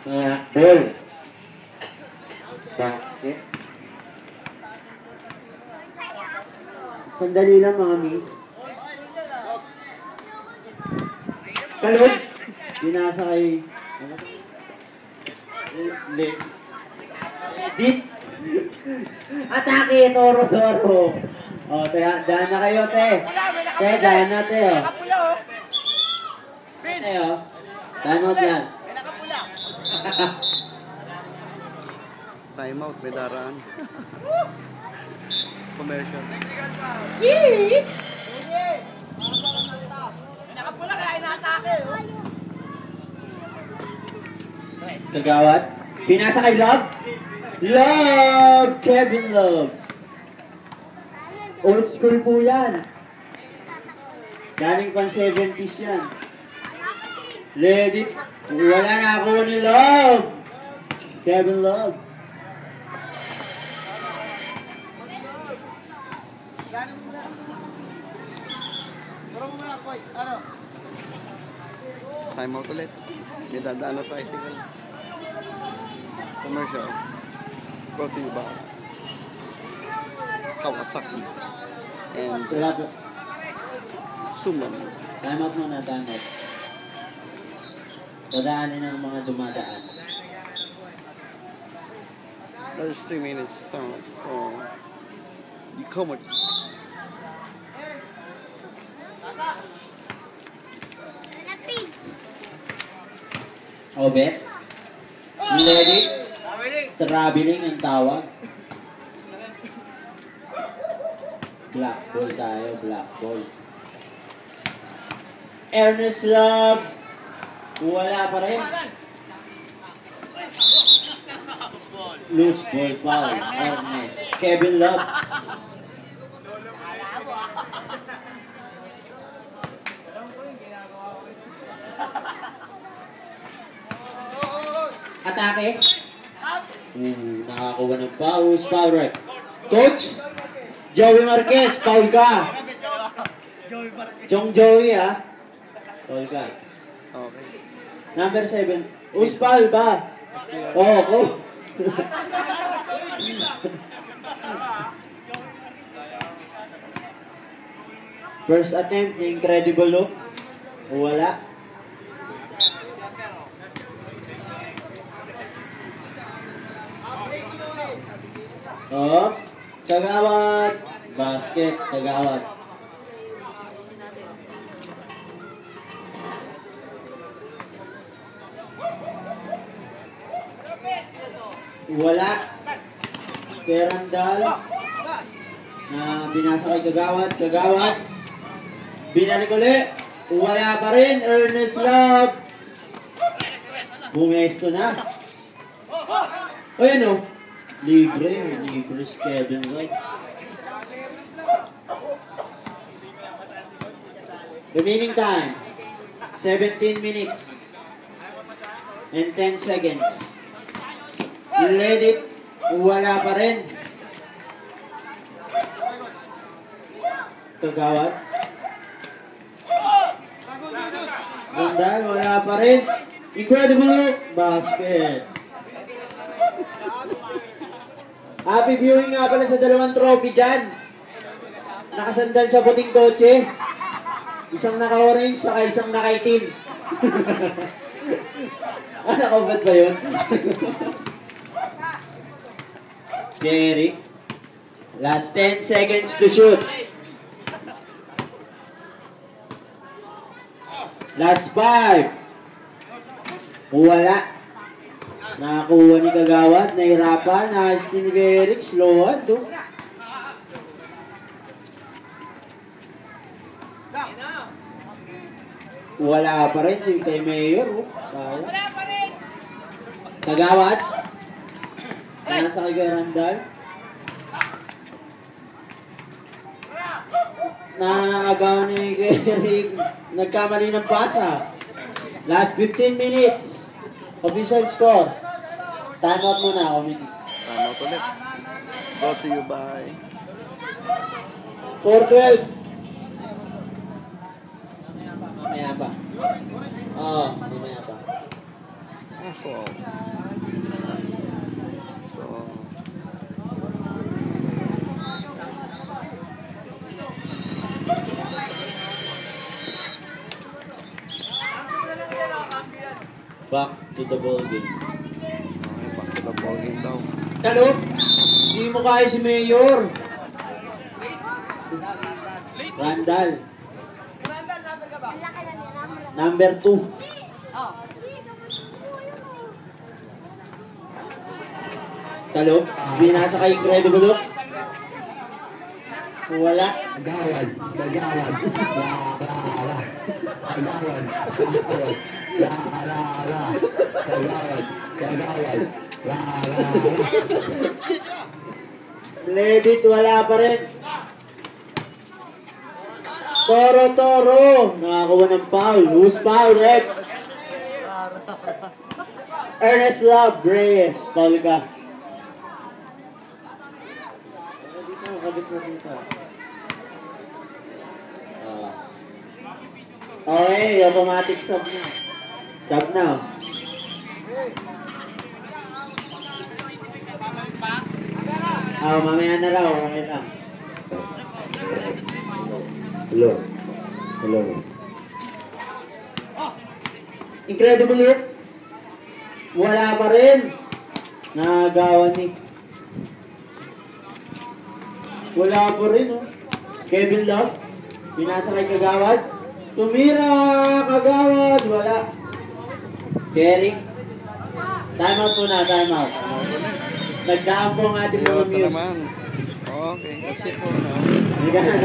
Ball. Basket. Sandali lang mga miss. Kalod. Binasa kay... Edit. Atake, Toro. O, daan na kayo, te. Te, daan na, te, o. Nakapula, oh. Te, o. Time out yan. May nakapula. Time out, may daraan. Commercial. May nakapula kaya inaatake, oh. Kagawad. Pinasa kay Love. Love! Kevin Love. Old school po yan. Galing pang 70s yan. Let it. Wala na ako ni Love. Kevin Love. Time out ulit. May dadaan na tricycle. Commercial. Brought to you by Kawasaki and Wala po. Suman. Time out muna, time out. Dadaanin ang mga dumadaan. That is 3 minutes start. Oh, you come with. Obet. Ready? Traveling ang tawag. Black ball tayo, black ball. Ernest Love. Wala pa rin. Loose ball foul. Ernest. Kevin Love. Atake. Nakakuha ng foul. Foul right. Coach, Joey Marquez, foul ka. Chong Joey, ha? Foul ka. Okay. Number 7. Foul ba? Oo, ako. First attempt, incredible look. Wala. Oh, Kagawad. Basket, Kagawad. Wala. Kay Randall. Na binasa kay Kagawad. Kagawad. Binalik ulit. Wala pa rin. Ernest Love. Bumesto na. O yan o. Libre si Kevin Love. Remaining time, 17 minutes and 10 seconds. Let it. Wala pa rin. Kagawad. Gandal, wala pa rin. Incredible basket. Happy viewing nga pala sa dalawang trophy dyan. Nakasandal sa puting kotse. Isang naka-orange, saka isang naka-itim. Naka-obat ba yun? Jerry. Last 10 seconds to shoot. Last 5. Wala. Nakakuha ni Kagawad, nahirapan, nahas ni Eric, slowan to. Wala pa rin si kay Mayor, oh. Sayang. Wala pa rin. Kagawad. Nasa kay Randall. Nakagawa ni Eric, nagkamali ng pasa. Last 15 minutes. Official score. Time out muna, committee. Time out ulit. Brought to you by 4-12. Mamaya pa. Oo, mamaya pa. So, Back to the ball game. okay, back to the ball game daw. Talo, hindi mo kaya si Mayor. Randall. Number 2. Talo, binasa kay Incredible Hulk. Wala. Agawad, agawad, agawad, agawad, Legit, wala pa rin. Toro. Nakakuha ng foul. Who's foul, Rep? Ernest Love Reyes. Foul ka. Dito, kabit mo dito. Okay, automatic sub na. Sub na. Mamaya na raw. Okay lang. Hello. Incredible Hulk. Wala pa rin. Nagawan ni. Wala pa rin, oh. Kevin Love. Pinasa kay Kagawad. Tumira, Kagawad. Wala. Jerry. Time out muna, time out. Nagdaan po ang ating mga Idiota news. naman. Okay, that's it for now. Naghahanap